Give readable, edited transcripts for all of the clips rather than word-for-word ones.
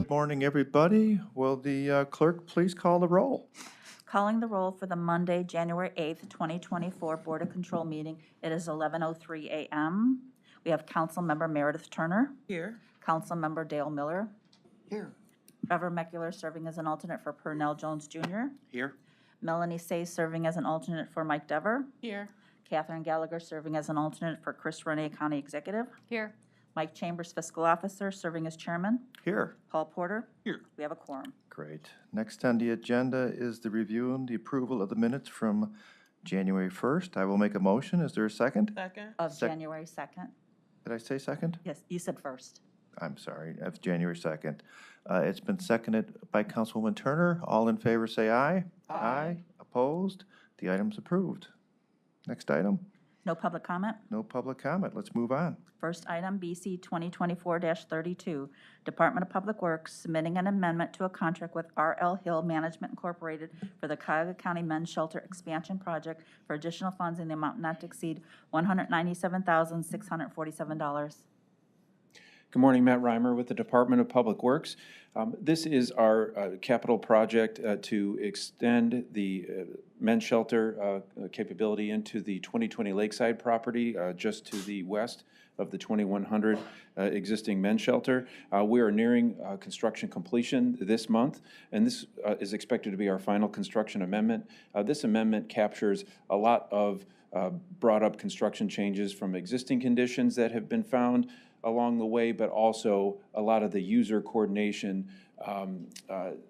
Good morning, everybody. Will the clerk please call the roll? Calling the roll for the Monday, January 8th, 2024 Board of Control meeting. It is 11:03 a.m. We have Councilmember Meredith Turner, Here. Councilmember Dale Miller, Here. Trevor Meckler serving as an alternate for Purnell Jones Jr., Here. Melanie Say serving as an alternate for Mike Dever, Here. Catherine Gallagher serving as an alternate for Chris Rene, County Executive, Here. Mike Chambers, Fiscal Officer, serving as Chairman, Here. Paul Porter. Here. We have a quorum. Great. Next on the agenda is the review and the approval of the minutes from January 1st. I will make a motion. Is there a second? Second. Of Sec- January 2nd. Did I say second? Yes, you said first. I'm sorry, that's January 2nd. It's been seconded by Councilwoman Turner. All in favor, say aye. Aye. Opposed? The item's approved. Next item, No public comment? no public comment. Let's move on. First item, BC 2024-32, Department of Public Works submitting an amendment to a contract with R.L. Hill Management Incorporated for the Cuyahoga County Men's Shelter Expansion Project for additional funds in the amount not to exceed $197,647. Good morning, Matt Reimer with the Department of Public Works. This is our capital project to extend the men's shelter capability into the 2020 Lakeside property just to the west of the 2100 existing men's shelter. We are nearing construction completion this month, and this is expected to be our final construction amendment. This amendment captures a lot of brought up construction changes from existing conditions that have been found along the way, but also a lot of the user coordination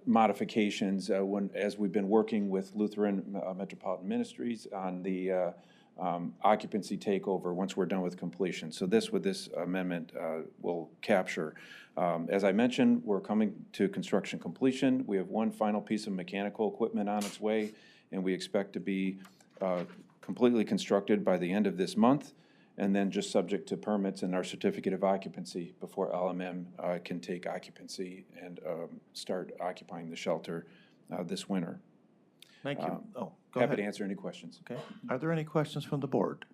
modifications as we've been working with Lutheran Metropolitan Ministries on the occupancy takeover once we're done with completion. So this amendment will capture. As I mentioned, we're coming to construction completion. We have one final piece of mechanical equipment on its way, and we expect to be completely constructed by the end of this month, and then just subject to permits and our certificate of occupancy before LMM can take occupancy and start occupying the shelter this winter. Thank you. Oh, go Happy ahead. to answer any questions. Okay. Are there any questions from the board?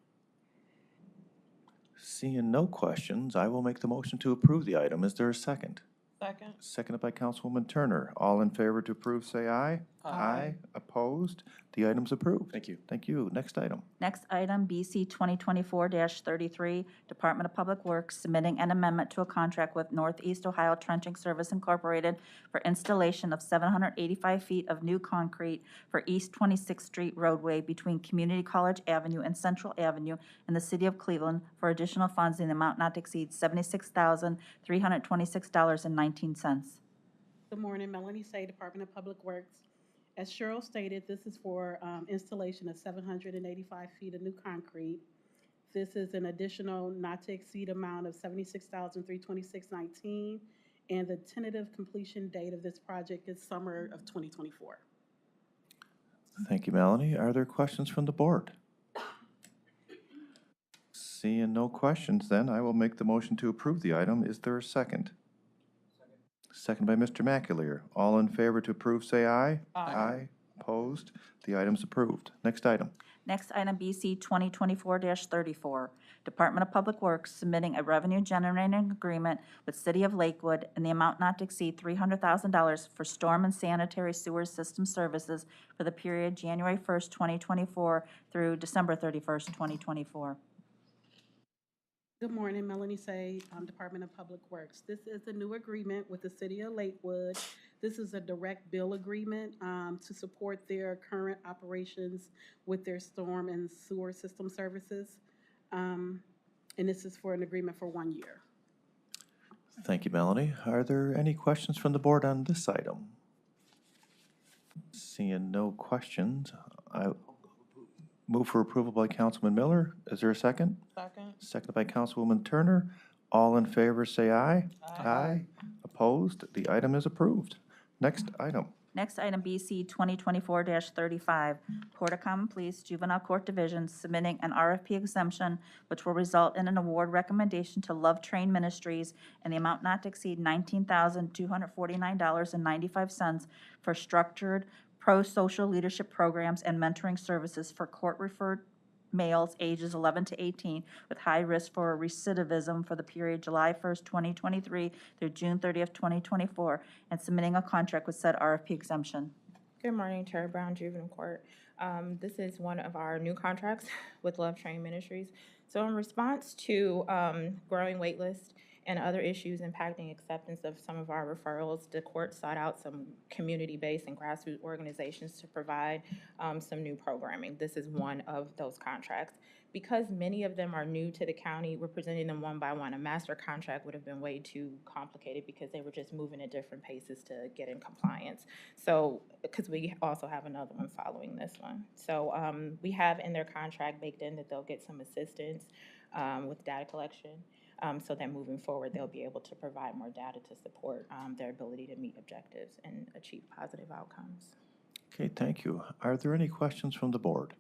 Seeing no questions, I will make the motion to approve the item. Is there a second? Second. Seconded by Councilwoman Turner. All in favor to approve, say aye. Aye. Opposed? The item's approved. Thank you. Thank you. Next item. Next item, BC 2024-33, Department of Public Works submitting an amendment to a contract with Northeast Ohio Trenching Service Incorporated for installation of 785 feet of new concrete for East 26th Street roadway between Community College Avenue and Central Avenue in the city of Cleveland for additional funds in the amount not to exceed $76,326.19. Good morning, Melanie Say, Department of Public Works. As Cheryl stated, this is for installation of 785 feet of new concrete. This is an additional not to exceed amount of $76,326.19, and the tentative completion date of this project is summer of 2024. Thank you, Melanie. Are there questions from the board? Seeing no questions, then I will make the motion to approve the item. Is there a second? Second by Mr. McAleer. All in favor to approve, say aye. Aye. Opposed? The item's approved. Next item. Next item, BC 2024-34, Department of Public Works submitting a revenue generating agreement with City of Lakewood in the amount not to exceed $300,000 for storm and sanitary sewer system services for the period January 1st, 2024 through December 31st, 2024. Good morning, Melanie Say, Department of Public Works. This is a new agreement with the City of Lakewood. This is a direct bill agreement to support their current operations with their storm and sewer system services. And this is for an agreement for 1 year. Thank you, Melanie. Are there any questions from the board on this item? Seeing no questions, I move for approval by Councilman Miller. Is there a second? Second. Seconded by Councilwoman Turner. All in favor, say aye. Aye. Opposed? The item is approved. Next item. Next item, BC 2024-35, Court of Common Pleas Juvenile Court Division submitting an RFP exemption which will result in an award recommendation to Love Train Ministries in the amount not to exceed $19,249.95 for structured pro-social leadership programs and mentoring services for court-referred males ages 11 to 18 with high risk for recidivism for the period July 1st, 2023 through June 30th, 2024, and submitting a contract with said RFP exemption. Good morning, Terry Brown, Juvenile Court. This is one of our new contracts with Love Train Ministries. So in response to growing waitlist and other issues impacting acceptance of some of our referrals, the court sought out some community-based and grassroots organizations to provide some new programming. This is one of those contracts. Because many of them are new to the county, we're presenting them one by one. A master contract would have been way too complicated because they were just moving at different paces to get in compliance. So, because we also have another one following this one. So we have in their contract baked in that they'll get some assistance with data collection so that moving forward, they'll be able to provide more data to support their ability to meet objectives and achieve positive outcomes. Okay, thank you. Are there any questions from the board?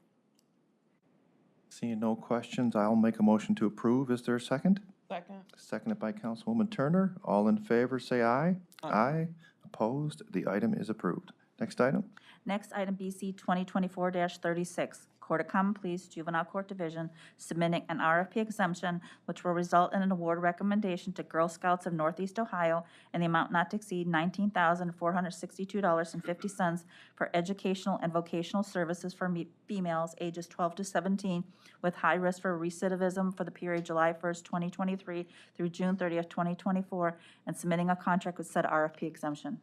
Seeing no questions, I'll make a motion to approve. Is there a second? Second. Seconded by Councilwoman Turner. All in favor, say aye. Aye. Opposed? The item is approved. Next item? Next item, BC 2024-36, Court of Common Pleas, Juvenile Court Division, submitting an RFP exemption which will result in an award recommendation to Girl Scouts of Northeast Ohio in the amount not to exceed $19,462.50 for educational and vocational services for females ages 12 to 17 with high risk for recidivism for the period July 1st, 2023 through June 30th, 2024, and submitting a contract with said RFP exemption.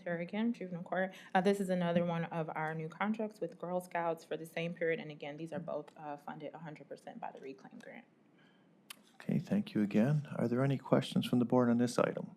Terry again, Juvenile Court. This is another one of our new contracts with Girl Scouts for the same period. And again, these are both funded 100% by the Reclaim Grant. Okay, thank you again. Are there any questions from the board on this item?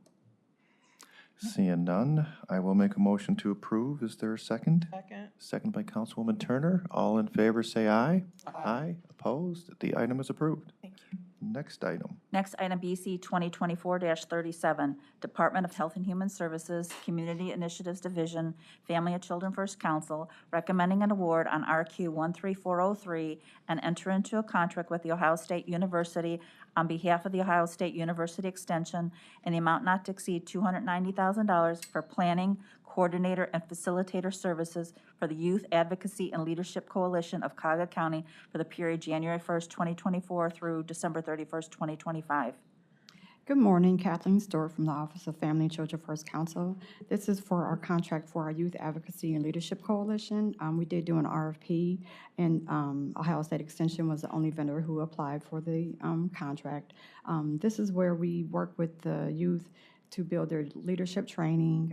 Seeing none, I will make a motion to approve. Is there a second? Second. Second by Councilwoman Turner. All in favor, say aye. Aye. Opposed? The item is approved. Thank you. Next item. Next item, BC 2024-37, Department of Health and Human Services, Community Initiatives Division, Family and Children First Council, recommending an award on RQ 13403 and enter into a contract with the Ohio State University on behalf of the Ohio State University Extension in the amount not to exceed $290,000 for planning, coordinator, and facilitator services for the Youth Advocacy and Leadership Coalition of Cuyahoga County for the period January 1st, 2024 through December 31st, 2025. Good morning, Kathleen Stewart from the Office of Family and Children First Council. This is for our contract for our Youth Advocacy and Leadership Coalition. We did do an RFP, and Ohio State Extension was the only vendor who applied for the contract. This is where we work with the youth to build their leadership training.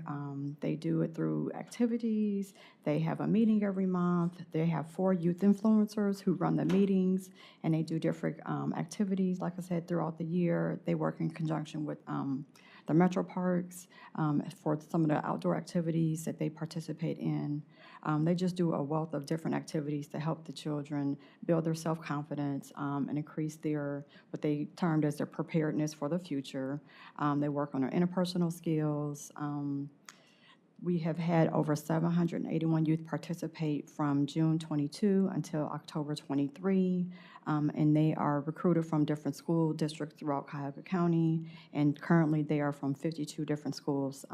They do it through activities. They have a meeting every month. They have 4 youth influencers who run the meetings, and they do different activities, like I said, throughout the year. They work in conjunction with the Metro Parks for some of the outdoor activities that they participate in. They just do a wealth of different activities to help the children build their self-confidence and increase their, what they termed as their preparedness for the future. They work on their interpersonal skills. We have had over 781 youth participate from June 22 until October 23, and they are recruited from different school districts throughout Cuyahoga County, and currently they are from 52 different schools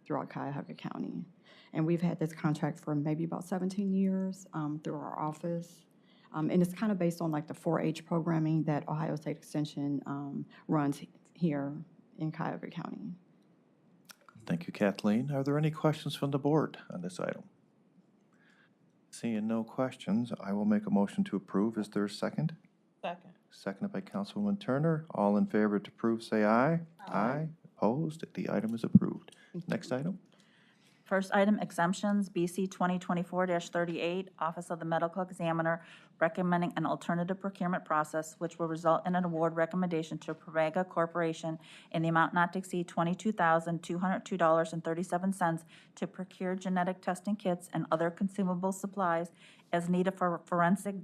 throughout Cuyahoga County. And we've had this contract for maybe about 17 years through our office. And it's kind of based on like the 4-H programming that Ohio State Extension runs here in Cuyahoga County. Thank you, Kathleen. Are there any questions from the board on this item? Seeing no questions, I will make a motion to approve. Is there a second? Second. Seconded by Councilwoman Turner. All in favor to approve, say aye. Aye. Opposed? The item is approved. Next item? First item, exemptions, BC 2024-38, Office of the Medical Examiner, recommending an alternative procurement process which will result in an award recommendation to Promega Corporation in the amount not to exceed $22,202.37 to procure genetic testing kits and other consumable supplies as needed for forensic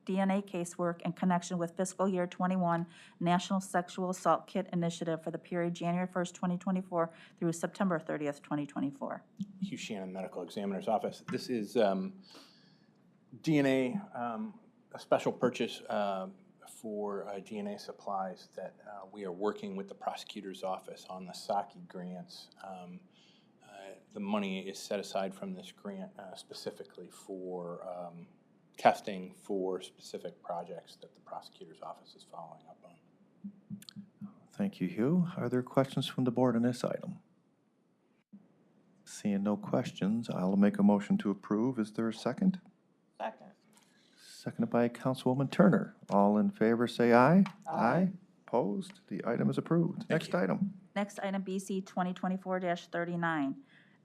DNA casework in connection with fiscal year 21 National Sexual Assault Kit Initiative for the period January 1st, 2024 through September 30th, 2024. Hugh Shannon, Medical Examiner's Office. This is DNA, a special purchase for DNA supplies that we are working with the prosecutor's office on the SAKI grants. The money is set aside from this grant specifically for testing for specific projects that the prosecutor's office is following up on. Thank you, Hugh. Are there questions from the board on this item? Seeing no questions, I'll make a motion to approve. Is there a second? Second. Seconded by Councilwoman Turner. All in favor, say aye. Aye. Opposed? The item is approved. Next item. Next item, BC 2024-39,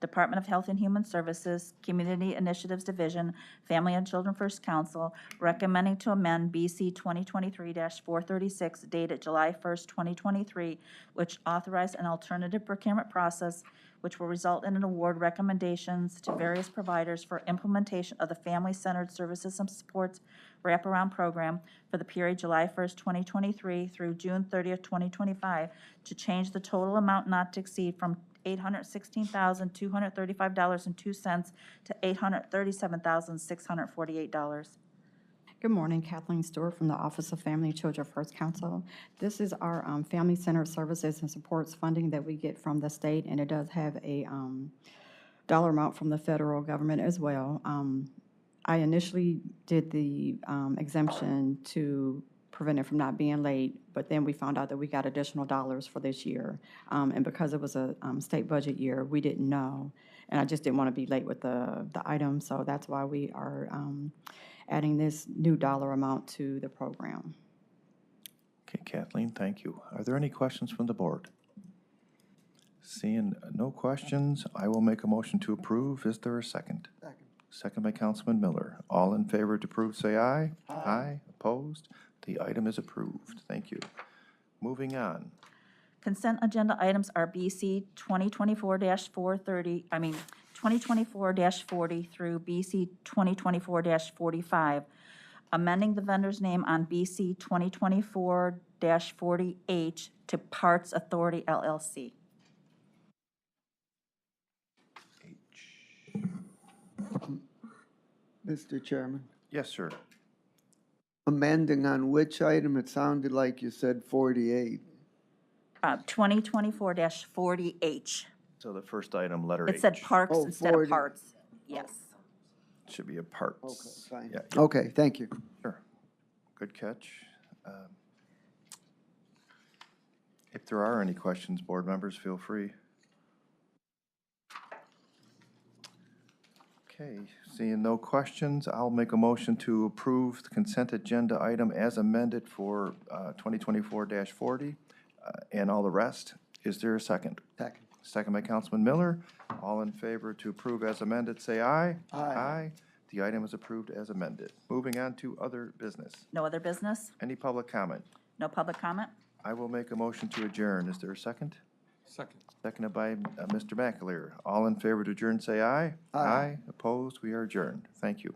Department of Health and Human Services, Community Initiatives Division, Family and Children First Council, recommending to amend BC 2023-436 dated July 1st, 2023, which authorized an alternative procurement process which will result in an award recommendations to various providers for implementation of the Family-Centered Services and Supports Wraparound Program for the period July 1st, 2023 through June 30th, 2025, to change the total amount not to exceed from $816,235.02 to $837,648. Good morning, Kathleen Stewart from the Office of Family and Children First Council. This is our family-centered services and supports funding that we get from the state, and it does have a dollar amount from the federal government as well. I initially did the exemption to prevent it from not being late, but then we found out that we got additional dollars for this year. And because it was a state budget year, we didn't know, and I just didn't want to be late with the item, so that's why we are adding this new dollar amount to the program. Okay, Kathleen, thank you. Are there any questions from the board? Seeing no questions, I will make a motion to approve. Is there a second? Second. Second by Councilman Miller. All in favor to approve, say aye. Aye. Opposed? The item is approved. Thank you. Moving on. Consent agenda items are BC 2024-40 through BC 2024-45. Amending the vendor's name on BC 2024-40H to Parts Authority LLC. Mr. Chairman, Yes, sir. amending on which item? It sounded like you said 48. 2024-40H. So the first item, letter H. It said parks Oh, instead of 40. parts. Yes. Should be a parts. Okay, fine. Yeah, Okay, thank you. sure. Good catch. If there are any questions, board members, feel free. Okay, seeing no questions, I'll make a motion to approve the consent agenda item as amended for 2024-40 and all the rest. Is there a second? Second. Second by Councilman Miller. All in favor to approve as amended, say aye. Aye. The item is approved as amended. Moving on to other business. No other business? Any public comment? No public comment? I will make a motion to adjourn. Is there a second? Second. Seconded by Mr. McAleer. All in favor to adjourn, say aye. Aye. Opposed? We are adjourned. Thank you.